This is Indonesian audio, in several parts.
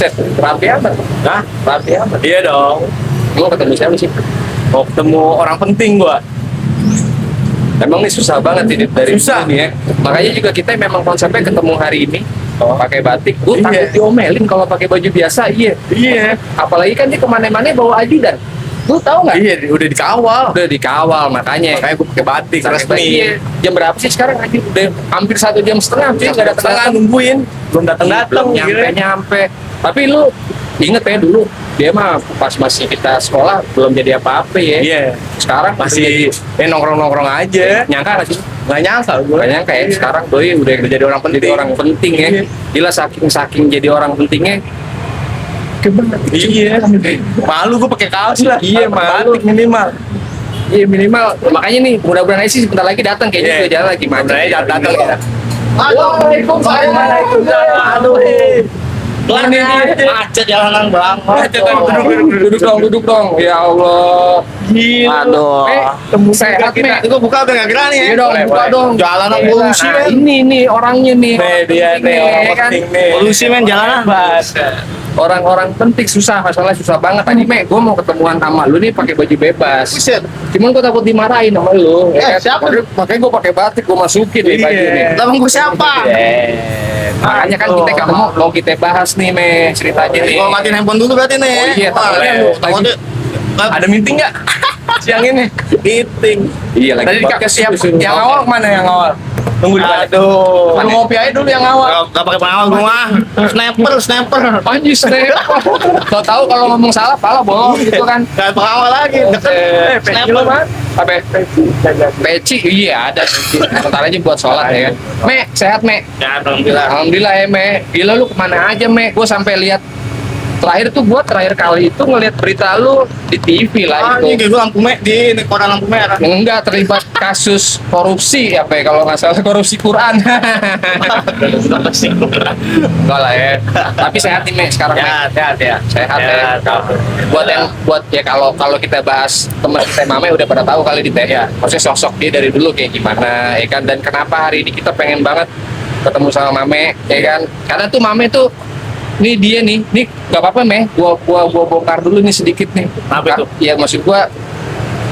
Buset, rapi amat. Hah? Rapi amat. Iya dong. Gua ketemu siapa sih? Mau ketemu orang penting gua. Emang nih susah banget ini dari Susah. dulu nih ya. Makanya juga kita memang konsepnya ketemu hari ini pakai batik. Gue Iya. takut diomelin kalau pakai baju biasa. Iya. Iya. Apalagi kan dia kemana-mana bawa ajudan. Lu tahu nggak? Iya, udah dikawal. Udah dikawal makanya. Makanya gua pakai batik Sampai resmi. iya. Jam berapa sih sekarang? Anjir, udah hampir 1,5 jam cuy nggak datang Setengah nungguin, belum datang-datang. belum nyampe. Tapi lu inget ya dulu dia mah pas masih kita sekolah belum jadi apa-apa ya. Iya. Sekarang Masih nongkrong-nongkrong aja. nyangka nggak sih? Nggak nyangka gue. Gak nyangka ya, sekarang doi udah jadi orang penting. jadi orang penting ya. Iya. Gila saking jadi orang pentingnya. Kebenar. Iya. Malu gue pakai kaos lah. Iya, malu. Batik minimal. Iya minimal. Makanya nih mudah-mudahan aja sih sebentar lagi datang kayaknya Iya. udah jalan lagi macet. Mudah-mudahan datang ya. Waalaikumsalam. Aduh. Pelan Ini ini. macet jalanan banget. Macet kan duduk dong. Ya Allah. Gila. Aduh. Temu Sehat, kita. Me. Itu buka udah nggak gerani ya? Iya dong, Boleh, buka boleh. dong. Jalanan Iya, polusi nah, men. Ini nih orangnya nih. Nih dia nih orang Ini, kan? penting nih. Polusi men jalanan. Orang-orang penting susah, masalah susah banget. Tadi Mek, gue mau ketemuan sama lu nih pakai baju bebas. Buset. Cuman gue takut dimarahin sama lu. Eh, kan? siapa? Makanya gue pakai batik, gue masukin nih baju nih. Abang gue siapa? Makanya kan kita kamu mau kita bahas nih Mek ceritanya nih. Gua matiin handphone dulu berarti nih. Oh iya, Wah, takutnya lu lagi- takutnya- Ada meeting nggak? Siang ini? meeting. Iya lagi. Tadi podcast siap, disuruh yang ngopi. awal mana yang awal? Tunggu di mana? Aduh. Lu ngopi aja dulu yang awal. Gak pakai pengawal gua. Sniper. Anjir, Tau tahu kalau ngomong salah, pala bolong gitu kan. Gak pengawal lagi. Deket. Sniper. Apa? Peci, iya ada. Ntar aja buat sholat ya kan. Me, sehat Me. Ya, alhamdulillah. Alhamdulillah ya Me. Gila lu kemana aja Me? Gue sampai lihat terakhir kali itu ngelihat berita lu di TV lah Ini itu. gue lampu merah di koran lampu merah. Enggak terlibat kasus korupsi apa ya kalau nggak salah korupsi Quran. Enggak lah ya. Tapi sehat nih Me sekarang Me. Sehat ya. Sehat ya. Buat ya kalau kita bahas teman kita Mame udah pada tahu kali di teh. Ya. Maksudnya sosok dia dari dulu kayak gimana ya kan, dan kenapa hari ini kita pengen banget ketemu sama Mame ya kan. Karena tuh Mame tuh nih dia nih gak apa-apa Me, gua bongkar dulu nih sedikit nih. Apa itu? Ya maksud gua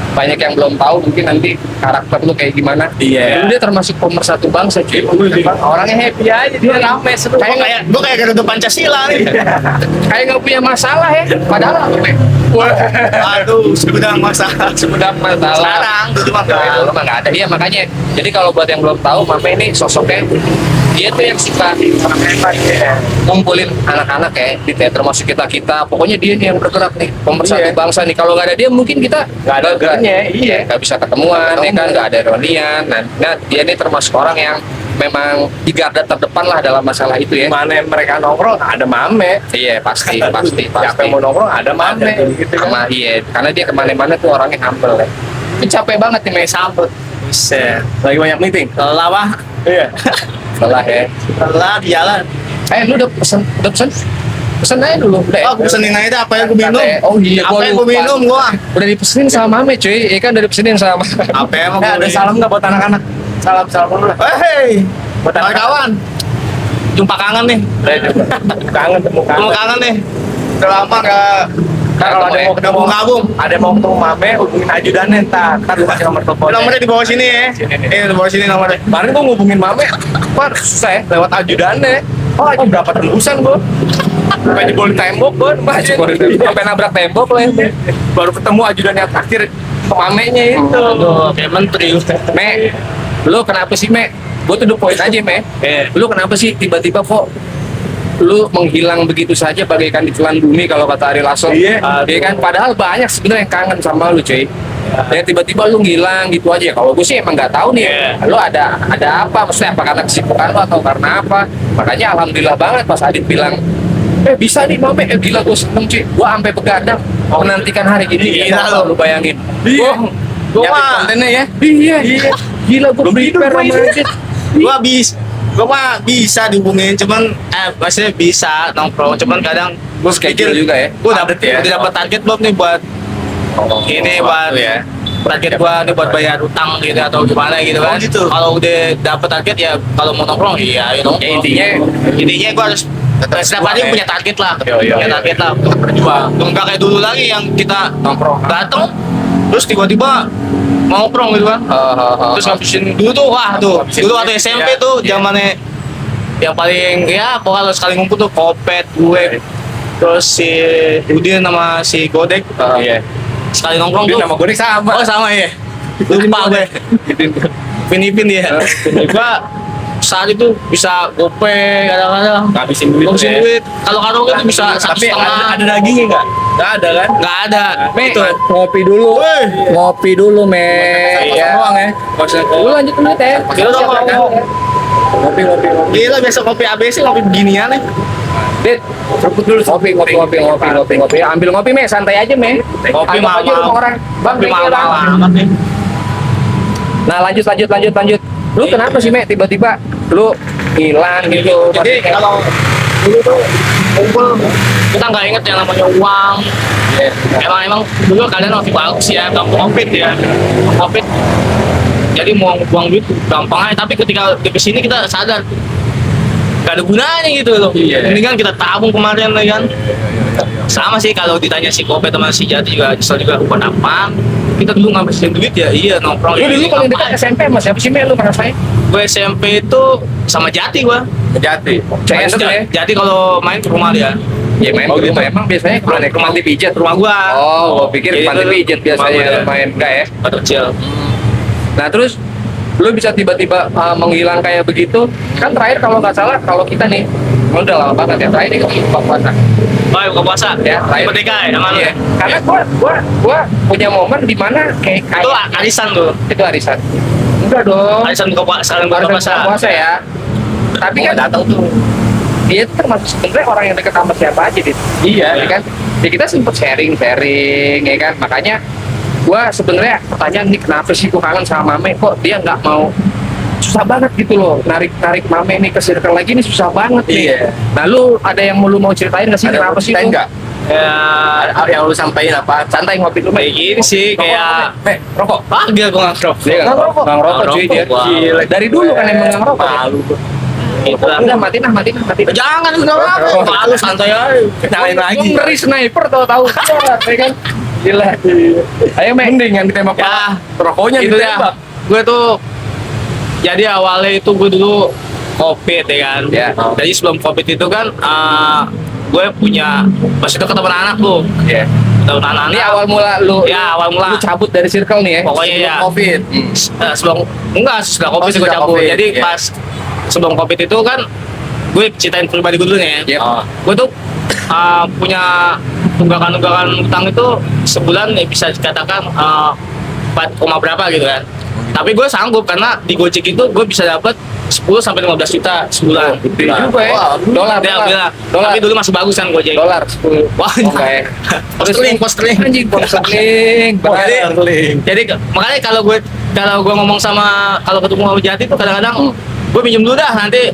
banyak yang belum tahu mungkin nanti karakter lu kayak gimana. Iya. Dulu dia termasuk pemersatu bangsa cuy. Orangnya happy aja, dia rame seru. Kayak Gue kayak Garuda Pancasila nih. kayak nggak punya masalah ya. Padahal apa Me? Aduh, sudah masalah. Sudah masalah. Sekarang dulu mah nggak. Dulu mah nggak ada. Iya makanya. Jadi kalau buat yang belum tahu, Mame ini sosoknya dia tuh yang suka ngumpulin anak-anak ya di teater, termasuk kita. Pokoknya dia nih yang bergerak nih, pemersatu Iya. bangsa nih. Kalau nggak ada dia mungkin kita Nggak ada geraknya, iya. nggak bisa ketemuan, ya kan, nggak ada reunian. Nah, dia nih termasuk orang yang memang di garda terdepan lah dalam masalah itu ya. Mana mereka nongkrong ada Mame. Iya pasti. Siapa yang mau nongkrong ada Mame. Gitu kan. Sama iya, karena dia kemana-mana tuh orangnya humble ya. Ini capek banget nih Mes. Sambut. Bisa. Lagi banyak meeting. Lelah wah. Iya. Setelah ya. Lelah di jalan. Lu udah pesen? Pesen aja dulu. Udah. Oh, gue pesenin aja dah, apa yang gue minum. Oh iya, Apa yang gue lupa. minum gua? Udah dipesenin sama Mame cuy. Iya kan udah dipesenin sama. Apa yang mau Ada salam nggak buat anak-anak? Salam dulu lah. Hei, Buat anak-anak. kawan. Jumpa kangen nih. Kangen temu Temu kangen nih. Udah lama gak Kalau ada yang mau ketemu gabung. ada yang mau ketemu Mame, hubungin ajudannya ntar lu kasih nomor telepon. Nomornya di bawah sini ya. Sini nih. Di bawah sini nomornya. Kemarin gua ngubungin Mame, Pak susah ya lewat ajudannya. Oh, berapa tembusan gua? Sampai jebol tembok gua, sampai nabrak tembok lah. Baru ketemu ajudannya akhir ke Mamenya itu. Aduh, kayak menteri. Me, lu kenapa sih Me? Gue tuh the point aja Me. Lu kenapa sih tiba-tiba kok lu menghilang begitu saja bagaikan ditelan bumi kalau kata Ari Lasso? Iya. Iya kan? Padahal banyak sebenarnya yang kangen sama lu cuy. Ya tiba-tiba lu ngilang gitu aja. Kalau gue sih emang nggak tahu nih. Iya. Lu ada apa? Maksudnya apa karena kesibukan lu atau karena apa? Makanya alhamdulillah banget pas Adit bilang, bisa nih Mame, gila gue seneng cuy. Gue sampai begadang menantikan hari ini. Gila lu bayangin. Iya. Gua Nyari mah- kontennya ya. Iya. Gila gue Belum tidur prepare gua sama ini. Adit. Gua mah bisa dihubungin, cuman maksudnya bisa nongkrong, cuman kadang Gue schedule juga ya. Gue dapet Update ya. udah dapet target belum nih buat ini buat ya. target gua nih buat bayar utang gitu atau gimana gitu kan. Oh, gitu. Kalau udah dapet target ya kalau mau nongkrong iya ya nongkrong. Ya, intinya gua harus Tetap setiap berjuang, hari ya. punya target lah, Iya. punya target lah. Berjuang. Nggak kayak dulu lagi yang kita Nongkrong. datang terus tiba-tiba nongkrong gitu kan. Terus ngabisin dulu tuh, wah tuh, Ngabisin dulu duit, waktu SMP iya. tuh Iya. zamannya yang paling ya pokoknya kalau sekali ngumpul tuh Kopet, gue, terus si Udin sama si Godek Iya. sekali nongkrong Ini tuh. nama gue sama. Oh sama ya. Lupa gue. Pin ya. Gua saat itu bisa gope kadang-kadang Ngabisin duit. ngabisin ya. duit. Kalau karaoke itu bisa satu Tapi setengah. ada dagingnya nggak? Nggak ada kan? Nggak ada. Itu. Ngopi dulu. Ngopi dulu, men. Iya. Doang ya. Lu lanjut dulu teh. Kita dong ngomong. Ngopi. Gila biasa kopi ABC ngopi beginian nih. Dit, seruput dulu. Ngopi. Ambil ngopi, me. Santai aja, me. Kopi Anggap aja mahal. rumah orang. Bang, Kopi thank you, Bang. mahal amat nih. Nah, lanjut. Lu kenapa sih, me? Tiba-tiba lu hilang gitu. Jadi kalau dulu tuh kumpul kita nggak inget yang namanya uang. Emang dulu keadaan masih bagus ya, gampang covid ya, covid. Jadi mau buang duit gampang aja. Tapi ketika di sini kita sadar gak ada gunanya gitu loh. Iya. Mendingan kita tabung kemarin ya kan. Sama sih kalau ditanya si Kope teman si Jati juga nyesel juga buat apa. Kita dulu ngabisin duit ya, iya nongkrong. Lu dulu ini paling ngapain. dekat SMP sama siapa sih, me? Lu ngerasain? Gue SMP itu sama Jati gua. Jati. Cendol ya? Jati kalau main ke rumah dia. Ya main Oh, gitu. gitu. Emang biasanya kemana? Ke panti pijat. Rumah gua. Oh, gua pikir Jadi panti itu pijat biasanya rumah gua. main enggak ya? Waktu kecil. Nah terus lu bisa tiba-tiba menghilang kayak begitu kan terakhir kalau nggak salah kalau kita nih udah lama banget ya terakhir ini buka puasa Oh, buka puasa. ya terakhir Merdeka ya, sama lu iya. ya? Karena gua punya momen di mana kayak Itu kayak arisan tuh. itu arisan enggak dong Arisan buka puasa, buka arisan puasa. buka puasa ya tapi kan datang tuh dia tuh termasuk sebenarnya orang yang dekat sama siapa aja dit Iya. ya kan ya kita sempet sharing ya kan makanya gua sebenarnya pertanyaan nih kenapa sih gua kangen sama Mame kok dia nggak mau susah banget gitu loh narik Mame nih ke circle lagi nih susah banget nih. Iya. Nah lu ada yang mau lu mau ceritain nggak sih Ada kenapa sih ceritain lu? nggak? Ya, Yang lu sampein apa? Santai ngopi lu kayak gini sih, kayak Rokok. panggil gua ngerokok. Dia nggak ngerokok cuy dia. Ngerokok, wah. Gila. Dari dulu kan emang nggak ngerokok. ya? Malu. Gitu lah. Udah matiin. Jangan udah apa? Malu santai aja. Nyalain lagi. Gua ngeri sniper tahu ya kan. Gila. Ayo me. Mending yang ditembak Ya, rokoknya itu ya. ditembak. Gue tuh jadi awalnya itu gue dulu COVID ya kan. Ya. Jadi sebelum COVID itu kan gue punya pas itu ketemu anak tuh. Iya. Ketemu anak. Ini awal mula lu Ya, awal mula. lu cabut dari circle nih ya. Pokoknya ya. Covid. Sebelum enggak sudah COVID Oh, gue sudah cabut. COVID, Jadi iya. pas sebelum COVID itu kan gue ceritain pribadi gue dulu nih ya. Iya. Gue tuh punya tunggakan utang itu sebulan ya bisa dikatakan 4, berapa gitu kan. Tapi gue sanggup karena di Gojek itu gue bisa dapat 10 sampai 15 juta sebulan. Gede juga ya. Wah, Dolar. Tapi dulu masih bagus kan Gojek. Dolar 10. Wah, Oke. Posterling. Anjing posterling. Jadi makanya kalau gue ngomong sama kalau ketemu sama Jati tuh kadang-kadang gue pinjam dulu dah nanti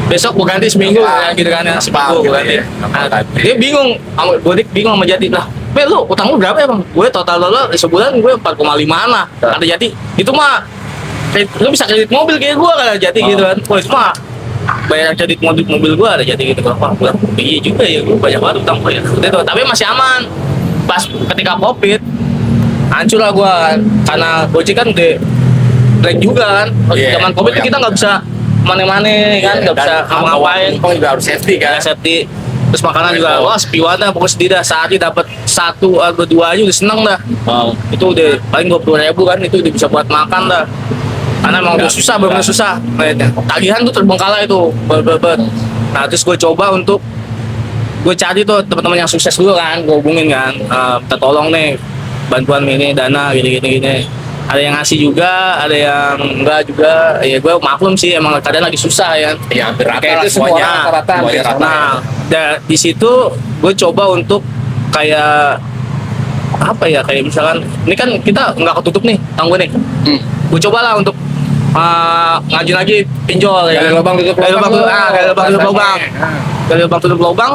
besok gue ganti seminggu ya gitu kan ya seminggu gue ganti. Nah, dia bingung, gue bingung sama Jati lah. Lu utang lu berapa ya bang? Gue total sebulan gue 4,5 lah. Kata Jati, itu mah lu bisa kredit mobil kayak gue kata Jati gitu kan. Wah itu mah bayar kredit mobil gue ada Jati gitu kan. Wah gue iya juga ya gue banyak banget utang gue ya. Udah tuh, tapi masih aman. Pas ketika COVID hancur lah gue karena Gojek kan udah black juga kan. Iya, Zaman COVID kita nggak bisa mana-mana kan, nggak bisa ngapa-ngapain. Penumpang juga harus safety kan. Kan safety. Terus makanan juga, wah sepi banget dah, pokoknya sedih dah. Sehari dapat 1 atau 2 aja udah seneng dah. Wow. Itu udah paling 20.000 kan, itu udah bisa buat makan dah. Karena emang udah susah, bener-bener susah. Tagihan tuh terbengkalai itu, bet. Nah terus gue coba untuk gue cari tuh teman-teman yang sukses dulu kan, gue hubungin kan, minta tolong nih bantuan ini dana gini. Ada yang ngasih juga, ada yang enggak juga. Ya gue maklum sih, emang keadaan lagi susah ya. Ya hampir rata Kayak lah itu semua semuanya. orang rata-rata Semuanya hampir rata. Nah, di situ gue coba untuk kayak apa ya, kayak misalkan ini kan kita nggak ketutup nih tanggung gue nih. Gue coba lah untuk ngajuin lagi pinjol ya. Gali lubang tutup Gali lubang tutup, gali lubang tutup lubang. Ah. Gali lubang tutup lubang.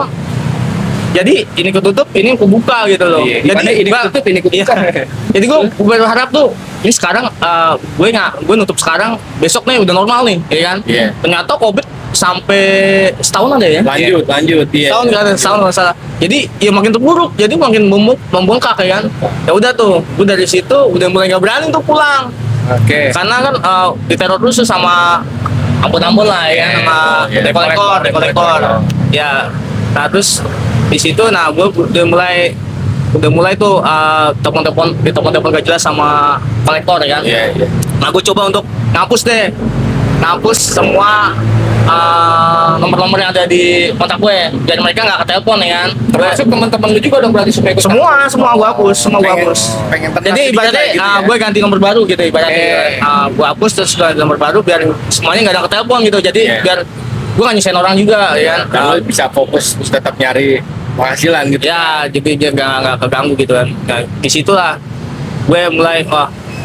Jadi ini ketutup, ini kebuka gitu loh. Iya, Jadi gimana ini gua- ketutup, ini kebuka. Iya. Jadi gue berharap tuh ini sekarang gue nutup sekarang, besok nih udah normal nih, ya kan? Iya. Ternyata COVID sampai setahun ada ya. Lanjut. Iya. Setahun nggak salah. Jadi ya makin terpuruk, jadi makin membengkak ya kan. Ya udah tuh, gue dari situ udah mulai nggak berani tuh pulang. Oke. Karena kan diteror terus tuh sama ampun-ampun lah ya kan, sama kolektor. Ya, nah terus di situ, nah gue udah mulai tuh telepon gak jelas sama kolektor ya kan. Iya. Nah gue coba untuk ngapus semua nomor-nomor yang ada di kontak gue, biar mereka nggak ketelepon ya kan. Termasuk teman-teman lu juga dong berarti supaya ikut Semua gue hapus. pengen tenang Jadi sedikit ibaratnya lah gitu ya. gue ganti nomor baru gitu ibaratnya. Oke. Gue hapus terus ganti nomor baru biar semuanya nggak ada ketelepon gitu. Jadi Iya. biar gue nggak nyusahin orang juga ya kan. Dan lo bisa fokus terus tetap nyari penghasilan gitu. Ya jadi dia nggak keganggu gitu kan. Nah, disitulah gue mulai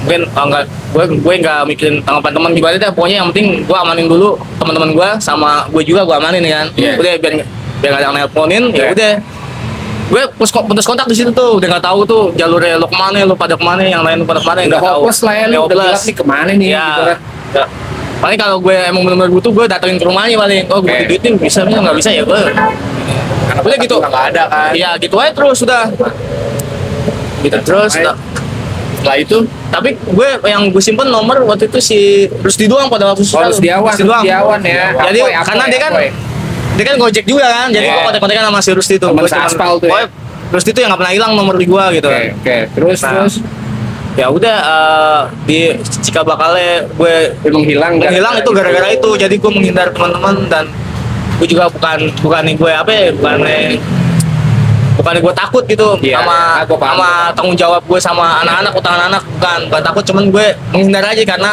gue nggak mikirin tanggapan teman gimana deh, pokoknya yang penting gue amanin dulu teman-teman gue, sama gue juga gue amanin ya kan. Iya. Udah biar nggak ada yang nelponin. Ya Iya. udah gue putus kontak di situ tuh, udah nggak tahu tuh jalurnya lo kemana, lo pada kemana, yang lain pada kemana, Udah nggak tahu. hopeless lah ya, lu udah bilang nih kemana nih Ya. gitu kan. Ya. Paling kalau gue emang benar-benar butuh, gue datengin ke rumahnya paling. Oh gue Oke. butuh duitin, bisa nggak bisa ya gue. Udah gitu. nggak ada kan. Iya gitu aja terus sudah. Gitu terus. Setelah itu Tapi gue yang gue simpen nomor waktu itu si Rusdi doang pada waktu itu. Oh, Setiawan ya. Jadi karena dia kan Gojek juga kan, jadi Iya. gue kontak-kontakan sama si Rusdi tuh. Temen Gua cuman, seaspal tuh ya. pokoknya Rusdi tuh yang nggak pernah hilang nomor di gue gitu. Oke. Terus Nah. Ya udah di jika bakalnya gue menghilang itu gara-gara itu, jadi gue menghindar teman-teman, dan gue juga bukan gue apa ya, bukan gue takut gitu Iya, sama gua paham. tanggung jawab gue sama anak-anak, utang anak, bukan takut, cuman gue menghindar aja karena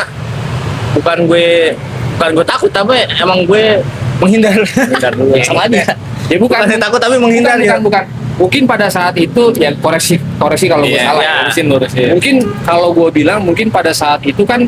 bukan gue takut, tapi emang gue menghindar. dulu. Sama aja. Ya bukan takut tapi menghindar ya. bukan. Mungkin pada saat itu ya koreksi kalau gue Iya, salah. iya. lurusin. Mungkin kalau gue bilang mungkin pada saat itu kan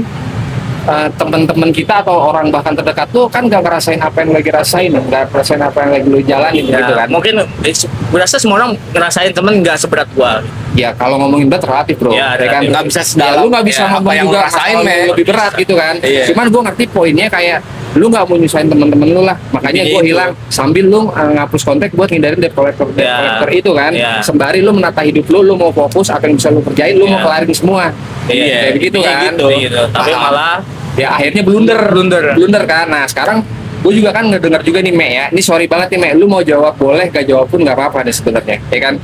teman-teman kita atau orang bahkan terdekat tuh kan gak ngerasain apa yang lagi rasain, gak ngerasain apa yang lagi lu jalanin Ya, gitu kan. mungkin gue rasa semua orang ngerasain temen nggak seberat gua. Ya kalau ngomongin berat relatif bro, Ya, kan relatif. nggak bisa sedalam, lu nggak bisa ya, ngomong apa yang juga lu rasain, masalah men. lu lebih berat gitu kan. Iya. Cuman gue ngerti poinnya kayak lu nggak mau nyusahin teman-teman lu lah, makanya Iya, gue itu. hilang sambil lu ngapus kontak buat hindarin debt collector Ya. itu kan. Ya. Sembari lu menata hidup lu mau fokus apa yang bisa lu kerjain, lu mau Ya. kelarin semua. Iya, Kayak begitu iya kan. gitu. Tapi Paham. malah Ya akhirnya blunder kan. Nah sekarang gue juga kan ngedengar juga nih Me ya, ini sorry banget nih Me, lu mau jawab boleh, gak jawab pun nggak apa-apa deh sebenarnya, ya kan.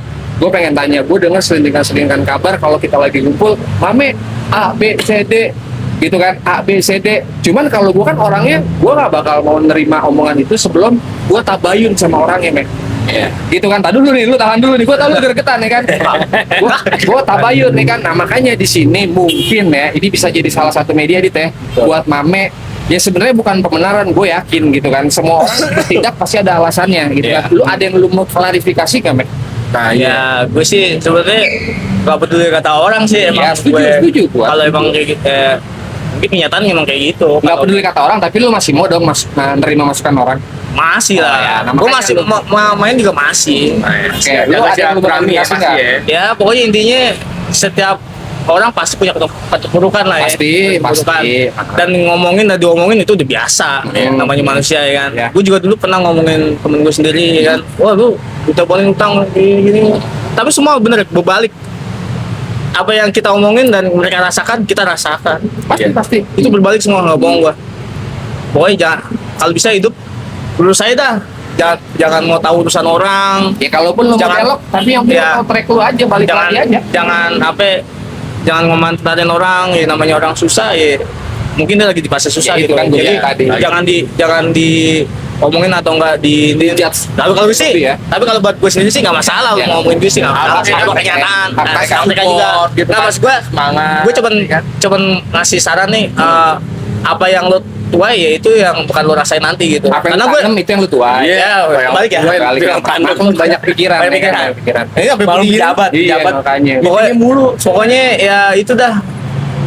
Gue pengen tanya, gue dengar selintingan kabar kalau kita lagi ngumpul, Mame A B C D gitu kan, A B C D. Cuman kalau gue kan orangnya, gue nggak bakal mau nerima omongan itu sebelum gue tabayun sama orangnya Me. Iya. Gitu kan, tahan dulu nih, lu tahan dulu nih, gue tahu lu gregetan ya kan. Gue tabayun nih kan. Nah makanya di sini mungkin ya, ini bisa jadi salah satu media di teh buat Mame. Ya sebenarnya bukan pembenaran, gue yakin gitu kan. Semua orang bertindak pasti ada alasannya gitu Iya. kan. Lu ada yang lu mau klarifikasi nggak Me? Nah, ya gue sih sebenarnya nggak peduli kata orang sih, emang Ya, setuju gua. kalau emang kayak gitu, mungkin kenyataan emang kayak gitu. Nggak Kalau- peduli kata orang, tapi lu masih mau dong nerima masukan orang. Masih Oh, lah. ya. Nah, Gue makanya masih lu- main juga masih. Oke, lu jaga ada yang lu silaturahmi ya, klarifikasi pasti nggak? ya. Ya pokoknya intinya setiap orang pasti punya keburukan lah ya. Pasti, Keburukan. pasti. Dan ngomongin dan diomongin itu udah biasa. Ya, namanya manusia ya kan. Ya. Gue juga dulu pernah ngomongin temen gue sendiri ya kan. Wah lu ditelepon utang gini. Tapi semua bener berbalik. Apa yang kita omongin dan mereka rasakan, kita rasakan. Pasti, Iya. pasti. Itu berbalik semua, nggak bohong gua. Pokoknya jangan, kalau bisa hidup lurus saya dah. Jangan mau tahu urusan orang. Ya kalaupun lu mau Jangan- belok, tapi yang penting Ya. mau track lu aja, balik jangan lagi aja. jangan ngomantarin orang ya, namanya orang susah ya, mungkin dia lagi di fase susah Ya, itu gitu kan kan. gua Jadi bilang tadi. jangan di omongin atau enggak di Judge. tapi kalau gue sih Gitu ya. tapi kalau buat gue sendiri sih nggak masalah Ya. lu ngomongin gue sih nggak masalah, Harusnya sama kan kenyataan. kayak Nah, harusnya mereka juga support gitu nah kan. mas gue Semangat, kan? cuman ngasih saran nih, apa yang lo tuai ya itu yang bukan lo rasain nanti gitu. Apa yang Karena lu gue tanam itu yang lu tuai. Iya, balik ya. Balik Yang tanam. banyak pikiran. Banyak ya kan? pikiran. Pikiran. ini sampai Malu begini. pejabat, Iya, makanya. Pokoknya ya itu dah,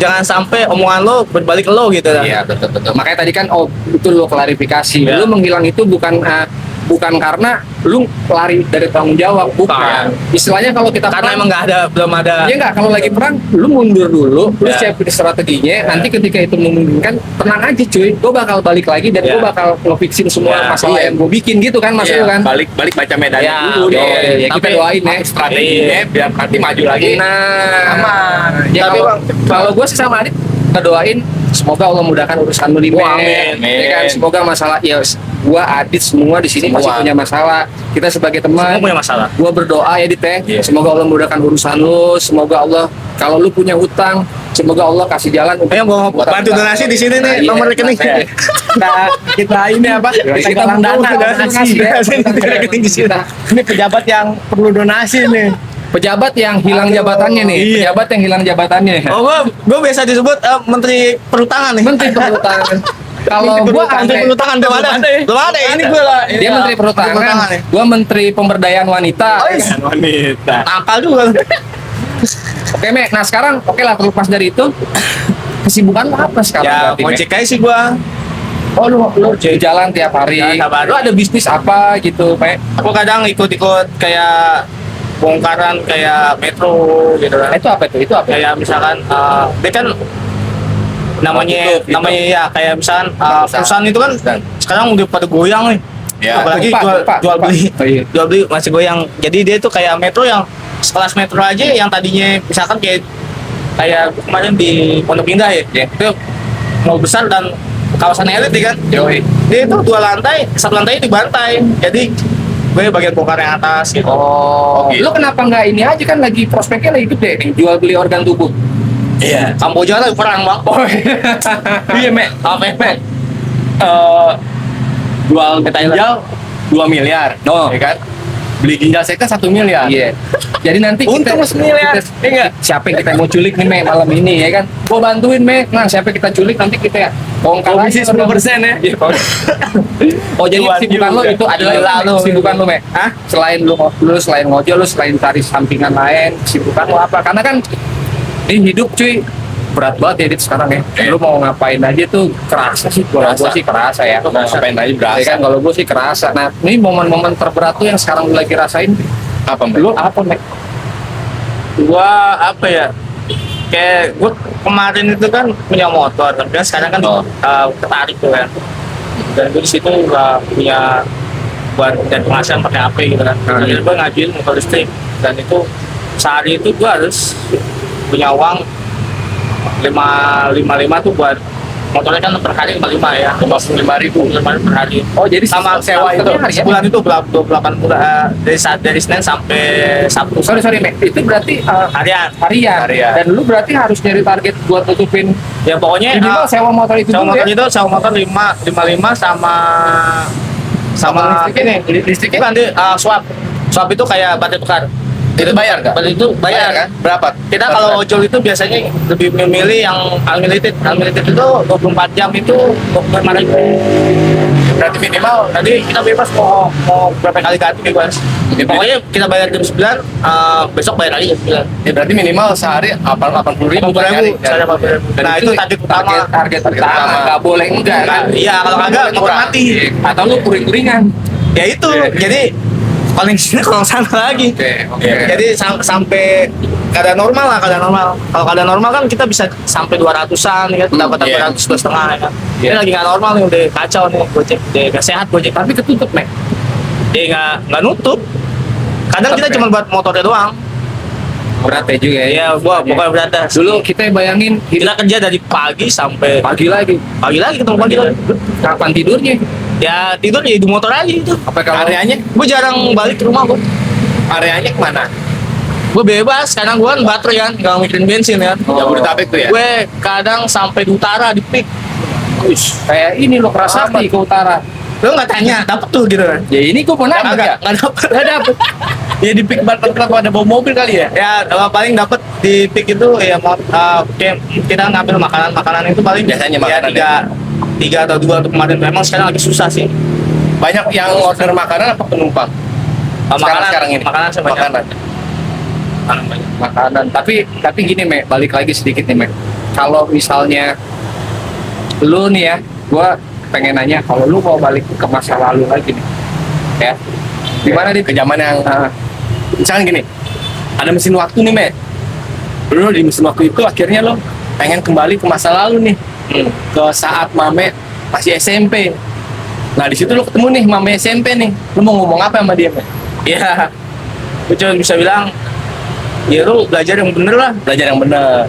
jangan sampai omongan lo berbalik ke lo gitu dah. Iya, betul. Makanya tadi kan itu lo klarifikasi. Iya. Lu menghilang itu bukan bukan karena lu lari dari tanggung jawab, bukan. Istilahnya kalau kita Karena perang, emang belum ada. ya nggak, kalau lagi perang lu mundur dulu, lu Ya. siapin strateginya, nanti ketika itu memungkinkan tenang aja cuy, gue bakal balik lagi dan Ya. gue bakal ngefixin semua Ya, masalah iya. yang gue bikin gitu kan, maksud Iya, lu kan. balik baca medannya Ya, dulu oke. dong. Ya, kita doain ya. Strateginya biar nanti maju lagi. Nah, Aman. ya, Tapi, kalau, Bang, kalau gue sih sama Adit ngedoain semoga Allah mudahkan urusan lu nih, Wah, men. amin. Ya kan, semoga masalah ya gua Adit semua di sini masih Semua. punya masalah. Kita sebagai teman Semua punya masalah. gua berdoa ya Dit ya. Iya. Semoga Allah mudahkan urusan lu, semoga Allah kalau lu punya hutang, semoga Allah kasih jalan untuk Ayo gua utang- bantu donasi di sini nih, Iya. nomor rekening. kita ini apa? Kita galang dana donasi ya. Rekening di sini. Ini pejabat yang perlu donasi nih. Pejabat yang hilang jabatannya nih, Iya. pejabat yang hilang jabatannya. Oh, gua biasa disebut Menteri Perhutanan nih. Menteri Perhutanan. Kalau Menteri gua Perhutanan, Menteri Perhutanan belum ada. Belum ada. Ini gua lah. dia Menteri Perhutanan, nih. gua Menteri Pemberdayaan Wanita. Oh, iya. Wanita. Nakal juga. Oke, Mek. Nah, sekarang oke lah, terlepas dari itu, kesibukan lu apa sekarang? Ya, berarti, mau Mek? cek aja sih gua. Oh, lu di jalan tiap hari. Jalan tiap hari. Lu ada bisnis apa gitu, Mek? Aku kadang ikut-ikut kayak bongkaran kayak metro gitu kan. Itu apa itu? Itu apa? Kayak misalkan dia kan namanya Tutup, gitu. namanya ya kayak misalkan perusahaan itu kan sekarang udah pada goyang nih. Ya. Apalagi Gempa, jual gempa. beli Oh, iya. jual beli masih goyang. Jadi dia tuh kayak metro yang sekelas metro aja yang tadinya misalkan kayak kemarin di Pondok Indah ya. Itu mall besar dan kawasan elit ya kan. Yoi. Dia itu 2 lantai, 1 lantai dibantai. Jadi gue bagian bongkar yang atas gitu. Oh, gitu. lu kenapa nggak ini aja kan lagi prospeknya lagi gede nih, jual beli organ tubuh. Iya. Kamboja lagi perang bang. Oh, iya, Mek. Apa Mek? Jual ginjal 2 miliar. Oh. Ya kan? Beli ginjal second 1 miliar. Iya. Jadi nanti Untung miliar. Iya nggak? siapa yang kita mau culik nih, Mek, malam ini ya kan? Gua bantuin, Mek. Nah, siapa yang kita culik nanti kita bongkar Komisi aja. 10% ya. Iya, oh, jadi Jual kesibukan lo juga. itu adalah Gila itu, lu. kesibukan lo, Mek. Hah? Selain lu selain ngojol, lu selain cari sampingan lain, kesibukan lo apa? Karena kan di hidup cuy berat banget ya Dit sekarang ya. Lu mau ngapain aja tuh kerasa sih. Gua sih kerasa ya. Lu mau ngapain aja berasa. Ya kan, kalau gue sih kerasa. Nah, ini momen-momen terberat tuh yang sekarang lu lagi rasain. Apa, Mbak? Lu apa, Mek? Gua apa ya? Kayak gua kemarin itu kan punya motor, tapi kan sekarang kan ketarik tuh kan. Dan gue di situ nggak punya buat dan penghasilan pakai HP gitu kan. Jadi gue ngajuin motor listrik dan itu sehari itu gua harus punya uang 555 tuh buat motornya kan per hari 55 ya, 55.000 per hari. Oh, jadi Sama sewa itu harian harian? sebulan itu 28 bulan dari Senin sampai Sabtu. Sorry, Mek. Itu berarti Harian. harian. Harian. Dan lu berarti harus nyari target buat tutupin Ya pokoknya minimal sewa motor itu sewa dulu motor ya. itu sewa motor 55 sama listriknya? ini Listriknya? bukan swap itu kayak baterai tukar. Itu bayar nggak? Baterai itu bayar kan. Berapa? Kita kalau ojol itu biasanya lebih memilih yang unlimited. Unlimited itu 24 jam itu 25.000. Berarti minimal Nanti kita bebas mau berapa kali ganti bebas. Ya, Pokoknya kita bayar jam 9, besok bayar lagi jam 9. ya berarti minimal sehari 80.000 per hari. 80.000, saya dapat 80.000. Nah itu target utama. target utama. Nggak boleh enggak kan? Iya kalau kagak Boleh motor kurang. mati. Atau lu kuring-kuringan. Ya itu, jadi paling sini kalau sana lagi. Oke. Jadi sampai keadaan normal lah, keadaan normal. Kalau keadaan normal kan kita bisa sampai 200-an ya, dapat iya. 200 2,5 ya kan. Iya. Ini lagi nggak normal nih, udah kacau nih Gojek, udah nggak sehat Gojek. Tapi ketutup, Mek. Dia nggak nutup. Kadang kita cuma buat motornya doang. Berat ya juga ya. Iya, gua pokoknya beratas. Dulu kita bayangin Kita kerja dari pagi sampai pagi lagi. pagi lagi ketemu pagi lagi. Kapan tidurnya? Ya tidur ya di motor aja itu. Apa kalau Areanya? Gue jarang balik ke rumah gua. Areanya kemana? Gue bebas, kadang gue kan baterai kan, nggak mikirin bensin kan. Jabodetabek tuh ya? Gue kadang sampai di utara di pik. kayak ini lo Kerasakti ke utara? Lo nggak tanya, dapet tuh gitu kan? Ya ini gua mau nambah ya. Nggak dapet. Nggak dapet. Ya di pick bar kenapa ada bawa mobil kali ya? Ya paling dapet di pik itu ya mau kayak kita ngambil makanan itu paling Biasanya makanan ya, tiga atau 2 untuk kemarin. Memang sekarang lagi susah sih. Banyak yang order makanan apa penumpang? Sekarang ini. Makanan sih banyak. Makanan. Makanan banyak. Makanan. Tapi gini, Mek, balik lagi sedikit nih, Mek. Kalau misalnya lu nih ya, gua pengen nanya kalau lu mau balik ke masa lalu lagi nih. ya. Gimana nih ke zaman yang misalkan gini, ada mesin waktu nih, Me. Lu di mesin waktu itu akhirnya lo pengen kembali ke masa lalu nih. Ke saat Mame masih SMP. Nah, di situ lo ketemu nih Mame SMP nih. Lu mau ngomong apa sama dia, Me? Ya, gue cuma bisa bilang, ya lu belajar yang bener lah. Belajar yang bener.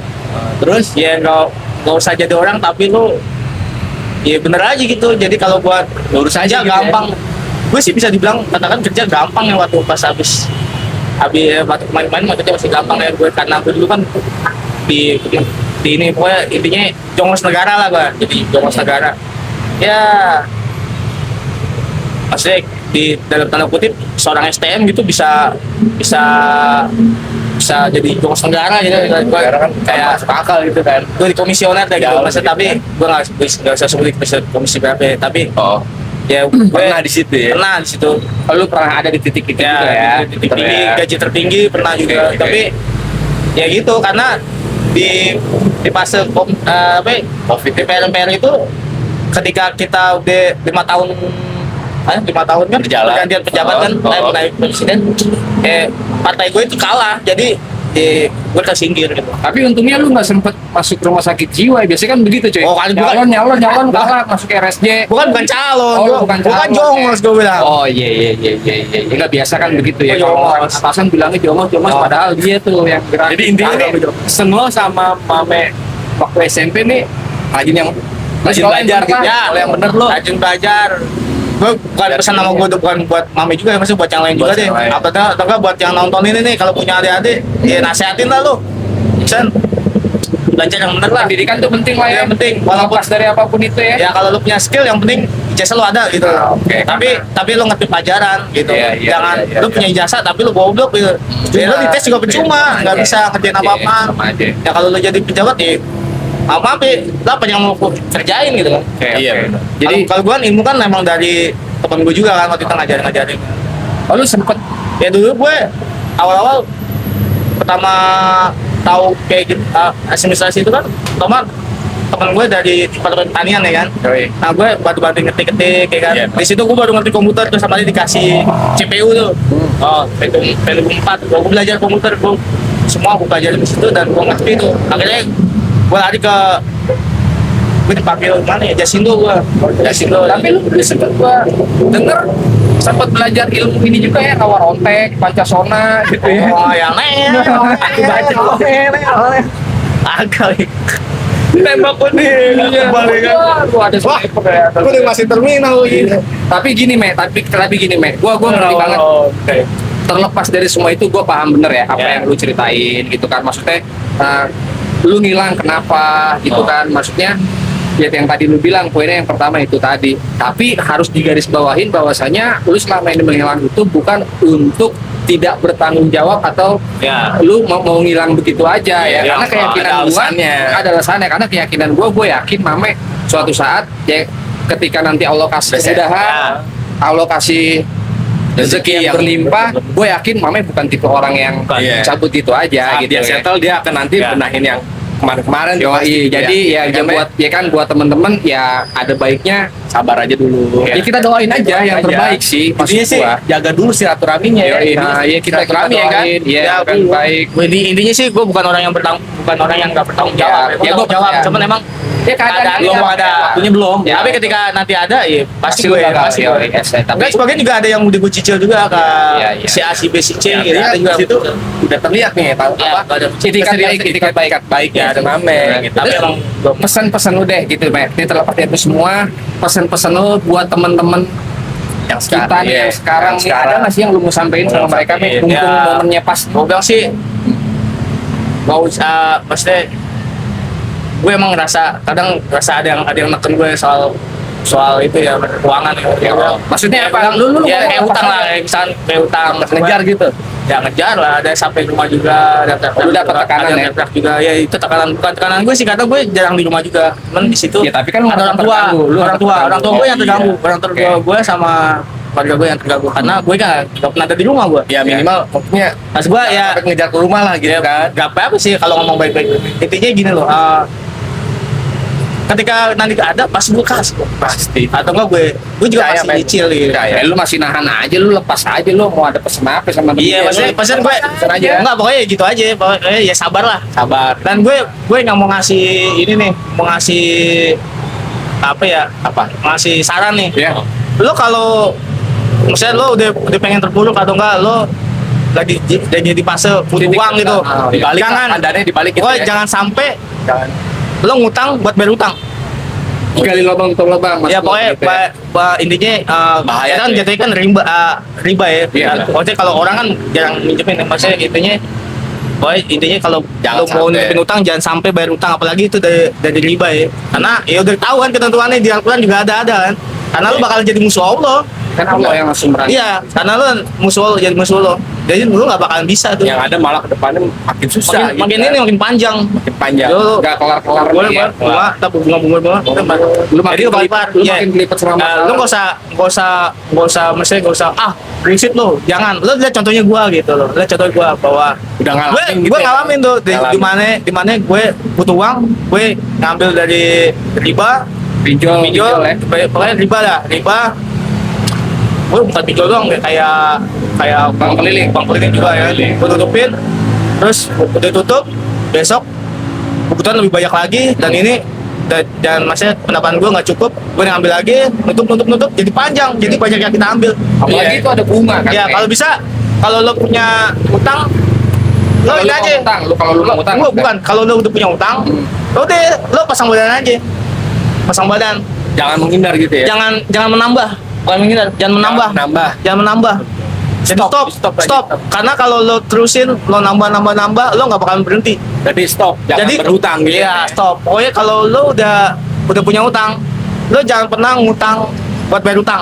Terus ya nggak usah jadi orang, tapi lu ya bener aja gitu. Jadi kalau buat Lurus aja gitu gampang. Gue sih bisa dibilang katakan kerja gampang ya waktu pas habis waktu kemarin maksudnya masih gampang ya gue, karena gue dulu kan di ini pokoknya intinya jongos negara lah gue, jadi jongos negara ya, maksudnya di dalam tanda kutip seorang STM gitu bisa jadi jongos negara gitu. Negara kan kayak masuk akal gitu kan. Gue di komisioner deh gitu, Jauh maksudnya, gitu tapi gue nggak usah sebut komisi berapa ya, tapi Oh, ya gue pernah di situ ya. pernah di situ. Lu pernah ada di titik itu Ya, juga ya? di titik tinggi, gaji tertinggi pernah juga. Oke. Tapi ya gitu, karena di fase apa ya, COVID DPR itu ketika kita udah 5 tahun 5 tahun kan Berjalan. pergantian pejabat kan, naik presiden, partai gue itu kalah, jadi gue tersingkir gitu. Tapi untungnya lu nggak sempet masuk rumah sakit jiwa. Biasanya kan begitu, coy. Oh, kali bukan. nyalon kalah masuk RSJ. Bukan calon, Oh, bukan calon. jongos gue bilang. Oh iya. Nggak biasa kan begitu ya. Oh, Kalau orang jongos. atasan bilangnya jongos, Oh. padahal dia tuh yang gerak. Jadi intinya nih, pesen lo sama Mame waktu SMP nih rajin belajar gitu. Ya, Kalau yang bener lo. rajin belajar. Gue bukan pesan nama gue tuh, bukan buat mami juga ya, maksudnya buat yang lain juga Buat deh. yang lain. Atau enggak buat yang nonton ini nih, kalau punya adik-adik, ya nasehatin lah lu. San, belajar yang bener lah. Pendidikan tuh penting lah ya. Yang penting, Walaupun walaupun dari apapun itu ya. ya kalau lu punya skill, yang penting ijazah lu ada gitu. Oke. Tapi lu ngerti pelajaran gitu. Iya, iya, Jangan iya, lu iya. punya ijazah tapi lu goblok gitu. Ya lu dites juga percuma, nggak bisa kerjain apa-apa. Sama aja. Ya kalau lu jadi pejabat ya apa apa yang mau lu kerjain gitu kan. Iya, bener. Jadi kalau gua kan ilmu kan memang dari temen gue juga kan waktu itu ngajarin. Oh, lu sempet Ya dulu gue awal-awal pertama tahu kayak gitu, administrasi itu kan pertama temen gue dari departemen pertanian ya kan. Nah gue bantu ngetik-ngetik ya kan. Iya. Di situ gue baru ngerti komputer, terus sama dia dikasih CPU tuh. Oh, Pentium 4. Gue belajar komputer, semua gue pelajari di situ dan gue ngerti tuh. Akhirnya gue lari ke gue dipanggil mana ya, Jasindo gue. Jasindo. Tapi lu sempet gua denger sempet belajar ilmu ini juga ya, nawar ontek, Pancasona gitu ya. Oh yang aku baca agak Tembak gue nih. Kembali kan. Gua ada sniper ya. Gue udah masih terminal lagi. Tapi gini, Me, gua ngerti banget. Oke. Terlepas dari semua itu, gua paham bener ya apa Ya. yang lu ceritain gitu kan. Maksudnya lu ngilang kenapa gitu Oh. kan. Maksudnya ya yang tadi lu bilang, poinnya yang pertama itu tadi. Tapi harus digarisbawahin bahwasanya lu selama ini menghilang itu bukan untuk tidak bertanggung jawab atau ya. lu mau ngilang begitu aja ya. Iya, Karena keyakinan ada gua alasannya. ada alasannya. Karena keyakinan gua yakin Mame suatu saat ya ketika nanti Allah kasih kemudahan, Allah kasih rezeki yang berlimpah, gue yakin Mame bukan tipe orang yang Iya. cabut gitu aja Saat gitu dia ya. settle, dia akan nanti Ya. benahin yang kemarin-kemarin. Yoi, jadi ya buat ya kan buat temen-temen ya ada baiknya sabar aja dulu. ya kita doain aja yang terbaik sih maksud Intinya sih gua. jaga dulu silaturahminya ya. Yoi, nah ya kita Silaturahmi ya kan. doain, ya Ya, kan gua- baik. Intinya sih gue bukan orang yang bukan orang yang nggak bertanggung jawab. Ya, Gue gua- jawab, ya. cuman emang Ya keadaan belum ada. Waktunya belum. Ya, tapi ketika nanti ada, ya pasti Pasti gue bakal, pasti. yoi, tapi Tapi sebagian juga ada yang udah gue cicil juga ke Iya, iya. si A, si B, si C. Ya, gitu. dia Ada juga di situ udah terlihat nih Ya, apa ada itikat baik ya ada Mame gitu. Tapi emang pesan-pesan lu deh gitu, Me. Ini terlepas dari itu semua, pesan-pesan lu buat temen-temen yang kita nih iya, yang sekarang nih, ada nggak sih yang lu mau sampein sama Mau mereka nih, sampein, mumpung ya. momennya pas? gue bilang sih gak usah, maksudnya gue emang ngerasa kadang ada yang neken gue soal itu ya keuangan ya. Maksudnya Ya, apa? bilang, Lu ya kayak apa utang sih? lah, kayak misalnya kayak utang ngejar gitu. ya ngejar lah, ada sampai rumah juga, ada Lu dapat tekanan ya? teriak juga, ya itu bukan tekanan gue sih, kata gue jarang di rumah juga, cuman di situ Ya, tapi kan lu ada nggak orang tua, terganggu, lu nggak terganggu. orang tua gue yang terganggu, Iya. orang tua gue sama keluarga gue yang terganggu, karena gue kan gak pernah ada di rumah gue. Ya minimal maksudnya Pas gue ya sampai ngejar ke rumah lah gitu kan. gak apa-apa sih kalau ngomong baik-baik. Intinya gini loh, ketika nanti gak ada pasti gue kasih. Pasti. Atau enggak gue juga Percaya, pasti men. nyicil gitu. Ya, lu masih nahan aja, lu lepas aja, lu mau ada pesen apa sama Iya, dia, pasti gue pesen aja. enggak, pokoknya gitu aja, pokoknya ya sabar lah. Sabar. Dan gue nggak mau ngasih ini nih, mau ngasih apa ya, ngasih saran nih. Iya. Lo kalau misalnya lo udah pengen terpuruk atau enggak, lo lagi di fase butuh uang gitu, Dibalik, jangan adanya dibalik gitu pokoknya ya. jangan sampai Jangan. lo ngutang buat bayar utang. Gali lubang tutup lubang, Mas. Ya pokoknya Gitu ya. intinya Bahaya kan tuh ya. jatuhnya kan riba ya. Iya. Maksudnya kalau orang kan jarang minjemin, maksudnya intinya pokoknya intinya kalau Jangan lo mau sampai. nutupin utang jangan sampai bayar utang, apalagi itu dari riba ya. Karena ya udah tahu kan ketentuannya di Al-Quran juga ada kan. Karena lo bakal jadi musuh Allah. Kan Allah yang langsung berani. Iya, karena lo musuh Allah, jadi musuh Allah. Jadi lo nggak bakalan bisa tuh. Yang ada malah ke depannya makin susah. Makin gitu ini kan. makin panjang. makin panjang. Lo Enggak kelar-kelar bunga, ya. bunga. Lu makin Jadi lo kelipet, lu makin kelipet sama masalah. Lu nggak usah, prinsip lo, jangan. Lo lihat contohnya gua gitu lo, lihat contoh gua bahwa Udah ngalamin gitu gue ya. ngalamin tuh Ngalamin. di mana gue butuh uang, gue ngambil dari riba, pinjol pinjol, ya. pokoknya riba. Gue bukan pinjol doang, kayak Bank keliling. bank keliling juga ya. Gue tutupin, terus udah tutup, besok kebutuhan lebih banyak lagi, dan ini dan maksudnya pendapatan gue nggak cukup, gue ngambil lagi, nutup, jadi panjang, jadi banyak yang kita ambil. Apalagi Iya. itu ada bunga kan. Ya Nek. kalau bisa, kalau lo punya utang, lo Kalau ini lu aja. mau utang, kalau lu mau utang. Enggak, bukan. Kalau lo udah punya utang, lo pasang badan aja. Pasang badan. Jangan menghindar gitu ya. Jangan menambah. Bukan menghindar, jangan menambah. Jangan menambah. Jadi stop. Karena kalau lo terusin, lo nambah, lo nggak bakalan berhenti. Jadi stop. Jangan Jadi berhutang gitu. Iya, stop. Pokoknya kalau lo udah punya utang, lo jangan pernah ngutang buat bayar utang.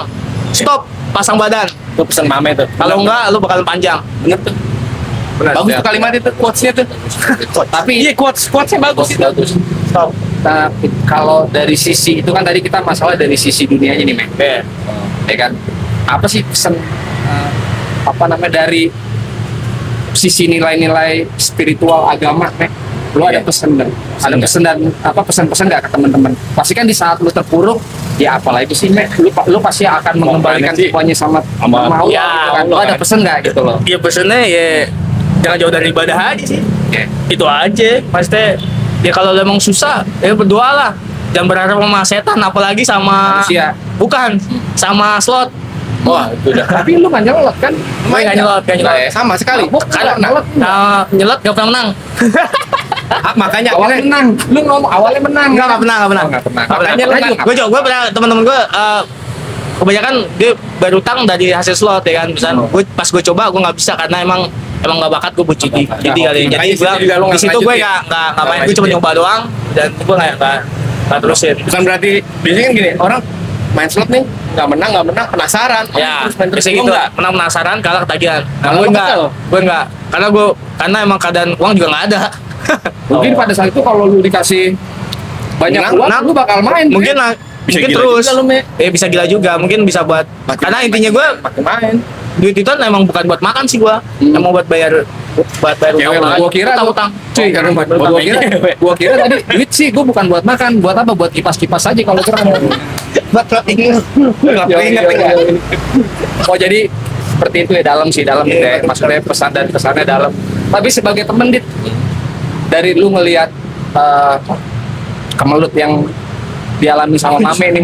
Stop. Pasang badan. Itu pesan mame tuh. Kalau enggak, lo bakalan panjang. Bener tuh. Bagus tuh kalimat itu, quotes-nya tuh. Tapi Iya, quotes-nya bagus itu. Stop. tapi kalau dari sisi itu kan tadi kita masalah dari sisi dunianya nih, Mek. Ya kan? Apa sih pesan apa namanya dari sisi nilai-nilai spiritual agama, Mek? Lu ada Iya. pesan dan apa pesan-pesan nggak ke teman-teman? Pasti kan di saat lu terpuruk, ya apalagi sih, Mek, lu pasti akan mengembalikan sih? semuanya sama Sama Allah, ya, gitu kan. Lu Allah ada kan. pesan nggak gitu loh? Ya pesannya ya jangan jauh dari ibadah aja sih. Ya. Itu aja. Maksudnya ya kalau lo emang susah, ya berdoalah. Jangan berharap sama setan, apalagi sama Manusia. bukan sama slot. Wah, itu udah. Tapi lu nggak nyelot kan? Gue nggak nyelot. Sama sekali. Karena nyelot gak pernah menang. Makanya Awalnya akhirnya menang. Lu ngomong awalnya menang. Nggak pernah. Oh, nggak pernah. Makanya lu menang. Gue pernah teman-teman gue kebanyakan dia berutang dari hasil slot ya kan. Misalnya pas gue coba gue nggak bisa karena emang nggak bakat gue buat judi kali. Jadi Makanya gue juga lu di nggak situ gue lanjutin. nggak main, gue cuma nyoba doang dan gue nggak terusin. bukan berarti biasanya kan gini, orang main slot nih nggak menang penasaran. Ya, terus main terus biasanya gitu. enggak. Menang penasaran, kalah ketagihan. Nah, Kalau gue lu enggak, betul? gue enggak. Karena emang keadaan uang juga nggak ada. Mungkin pada saat itu kalau lu dikasih banyak Menang, uang, menang. lu bakal main. Mungkin Bisa mungkin gila terus. juga lu, Me. Bisa gila juga, mungkin bisa buat. Karena intinya gue makin main. duit itu kan emang bukan buat makan sih gue, emang buat bayar Cewek utang. Gua kira utang. Cuy, gua kira tadi duit sih gua bukan buat makan, buat apa? Buat kipas-kipas aja kalau kurang. Buat ingat. Oh, jadi seperti itu ya, dalam gitu ya. Maksudnya pesan dan pesannya dalam. Tapi sebagai temen, Dit, dari lu ngelihat kemelut yang dialami sama Mame nih.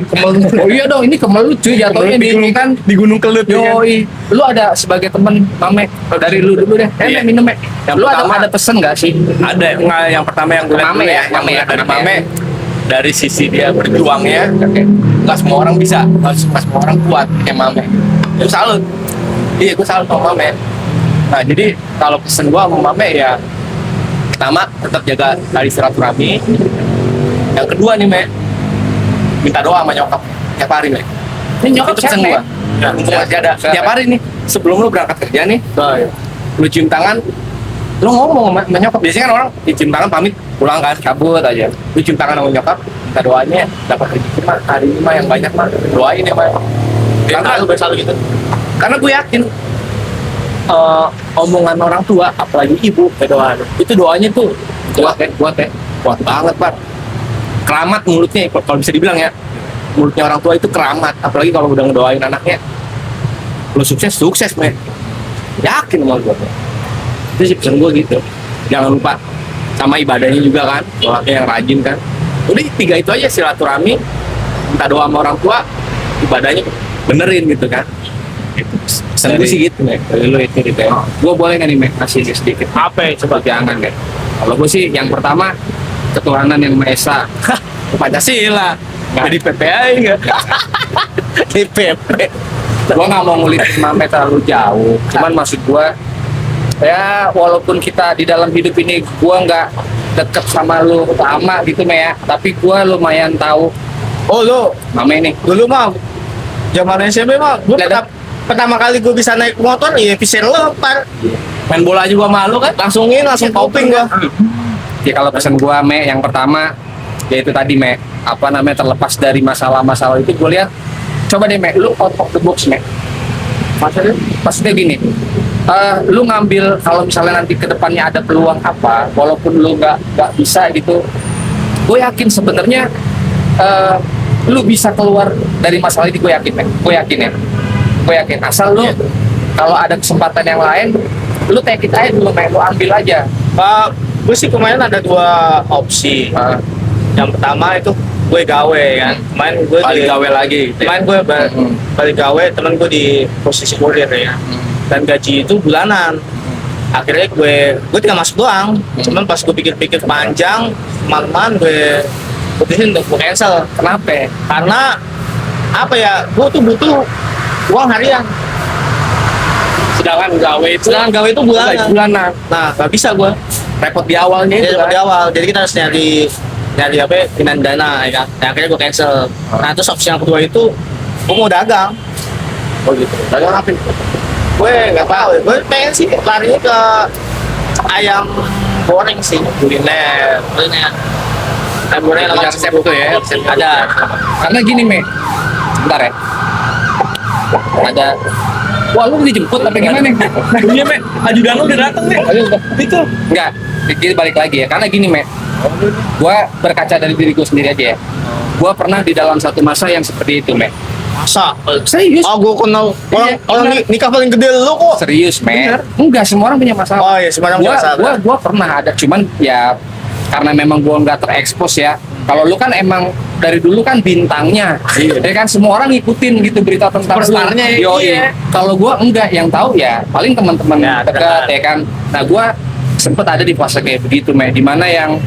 Oh iya dong, ini kemelut cuy jatuhnya di kan Di Gunung Kelut ya. Yoi, lu ada sebagai temen Mame, dari lu dulu deh. Iya. Minum, Mek. Yang Lu pertama- ada pesen nggak sih? Ada nggak yang pertama yang gue lihat Mame dulu ya, yang Mame ya, dari Mame. Mame dari sisi dia berjuangnya, nggak semua orang bisa, nggak semua orang kuat kayak Mame. Gue salut. Iya, gue salut sama Mame. Nah, jadi kalau pesen gue sama Mame ya, pertama tetap jaga tali silaturahmi. Yang kedua nih, Me, minta doa sama nyokap tiap hari, Me. Ini nyokap Itu pesen siapa gue. ya? Ya, mumpung masih ada. Siapa? Tiap hari nih, sebelum lu berangkat kerja nih, iya. lu cium tangan, lu ngomong sama nyokap. Biasanya kan orang dicium tangan pamit pulang kan, cabut aja. Lu cium tangan sama nyokap, minta doanya dapat rezeki mah hari ini mah yang banyak mah, doain ya mah. Selalu gitu. Karena gue yakin omongan orang tua, apalagi ibu, itu doanya tuh kuat banget, Pak. keramat mulutnya kalau bisa dibilang ya, mulutnya orang tua itu keramat, apalagi kalau udah ngedoain anaknya lu sukses men, yakin sama gue. Itu sih pesan gue gitu, jangan lupa sama ibadahnya juga kan, sholatnya yang rajin kan. Udah 3 itu aja, silaturahmi, minta doa sama orang tua, ibadahnya benerin gitu kan. Pesan gue sih gitu, dari lu itu gitu ya. Gue boleh nggak nih Mek, kasih sedikit Apa ya, coba? jangan kan. Kalau gue sih yang pertama ketuhanan yang Maha Esa, Pancasila, jadi PPI enggak? Di PP. Gue nggak mau ngulitin Mame terlalu jauh, cuman maksud gue ya walaupun kita di dalam hidup ini gue nggak deket sama lu lama gitu Me ya, tapi gue lumayan tahu Oh lu, Mame nih. dulu mah zaman SMP mah gue Lihat, pertama kali gue bisa naik motor ya pisir lempar. Main bola juga malu kan. Langsung coping gua. Ya kalau pesan gue Me yang pertama yaitu tadi Me, apa namanya, terlepas dari masalah-masalah itu gue lihat, coba deh Me, lu out of the box Me. Maksudnya gini, lu ngambil kalau misalnya nanti kedepannya ada peluang apa, walaupun lu nggak bisa gitu, gue yakin sebenarnya lu bisa keluar dari masalah ini. Gue yakin Me, gue yakin asal lu kalau ada kesempatan yang lain, lu take it aja dulu Me, lu ambil aja. Gue sih kemarin ada 2 opsi. Yang pertama itu gue gawe kan. Kemarin gue Balik gawe lagi gitu ya. Kemarin gue balik gawe, temen gue di posisi kurir ya. Dan gaji itu bulanan. Akhirnya gue tinggal masuk doang. Cuman pas gue pikir-pikir panjang, malaman gue putusin untuk gue cancel. Kenapa? Karena apa ya? Gue tuh butuh uang harian. Sedangkan gawe itu Sedangkan gawe itu bulanan. Nah, Gak bisa gue. repot di awalnya itu Dari kan. awal, jadi kita harus nyari apa ya, pindahan dana ya kan. Nah, akhirnya gue cancel. Nah terus opsi yang kedua itu gue mau dagang. Oh gitu. Dagang apa? Gue nggak tahu. Gue pengen sih larinya ke ayam goreng sih, kuliner. Ayam goreng Punya resep tuh ya? Ada. Karena gini Me, bentar ya. Ada. Wah, lu dijemput apa gimana? Iya, Me. Ajudan lu udah datang, Me. Itu enggak. Kita balik lagi ya. Karena gini Me, gua berkaca dari diri gue sendiri aja ya. Gua pernah di dalam satu masa yang seperti itu Me. Masa? Serius? Oh gue kenal Iya, orang bener. nikah paling gede lu kok. Serius Me. Bener. Enggak, semua orang punya masalah. Oh iya, semua orang punya masalah. Gua pernah ada, cuman ya karena memang gua nggak terekspos ya. Kalau lu kan emang dari dulu kan bintangnya, ya kan semua orang ngikutin gitu berita tentang Superstarnya, lu. iya. Kalau gua enggak, yang tahu ya paling teman-teman Ya, dekat dekat. ya kan. Nah gua sempet ada di fase kayak begitu Me, di mana yang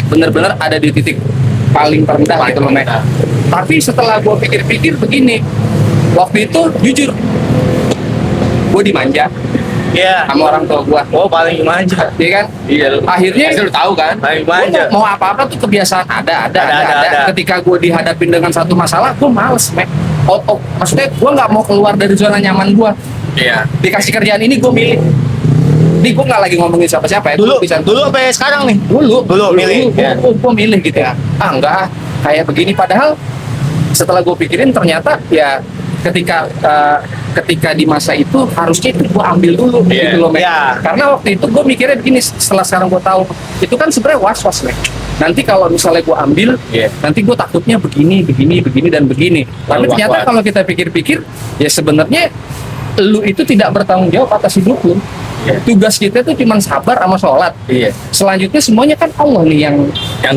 bener-bener ada di titik paling terendah gitu loh Me. Tapi setelah gua pikir-pikir begini, waktu itu jujur gua dimanja Iya. sama orang tua gua. Oh paling manja. Iya kan? Iya. Akhirnya lu tahu kan? Paling Gua manja. mau apa-apa tuh kebiasaan ada. Ada. Ketika gue dihadapin dengan satu masalah, gue males, Mek. Maksudnya gue nggak mau keluar dari zona nyaman gue. Iya. Dikasih kerjaan ini gue milih. Ini gue nggak lagi ngomongin siapa-siapa ya. Dulu apa ya sekarang nih? Dulu milih. Ya. Gue milih gitu ya. Enggak, kayak begini. Padahal setelah gue pikirin ternyata ya ketika di masa itu harusnya itu gue ambil dulu Iya. gitu loh Mek. Iya. Karena waktu itu gue mikirnya begini, setelah sekarang gue tahu itu kan sebenarnya was-was Mek. Nanti kalau misalnya gue ambil, Iya. nanti gue takutnya begini dan begini. Tapi Lalu ternyata was-was. kalau kita pikir-pikir, ya sebenarnya lu itu tidak bertanggung jawab atas hidup lu. Iya. Tugas kita itu cuma sabar sama sholat. Iya. Selanjutnya semuanya kan Allah nih yang Yang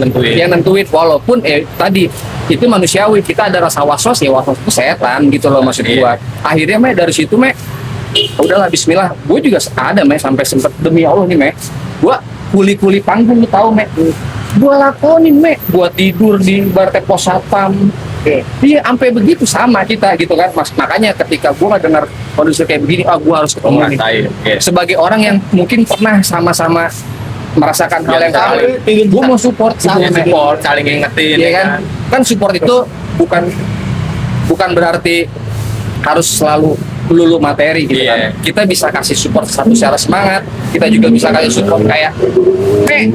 tentuin. walaupun tadi itu manusiawi, kita ada rasa was-was, ya was-was itu setan gitu loh maksud Iya. gua. Akhirnya Me dari situ Me, udahlah bismillah. Gue juga ada Me sampai sempet demi Allah nih Me, gua kuli-kuli panggung lu tahu Me. Gua lakonin Me, buat tidur di bar teh pos satpam. Iya, sampai begitu sama kita gitu kan Mas. Makanya ketika gua nggak dengar kondisi kayak begini, gua harus ketemu nih. Iya. Sebagai orang yang mungkin pernah sama-sama merasakan hal yang sama, gue mau support sama Support, saling ngingetin. iya kan? Kan support itu bukan berarti harus selalu melulu materi gitu Iya. kan. Kita bisa kasih support satu secara semangat, kita juga bisa kasih support kayak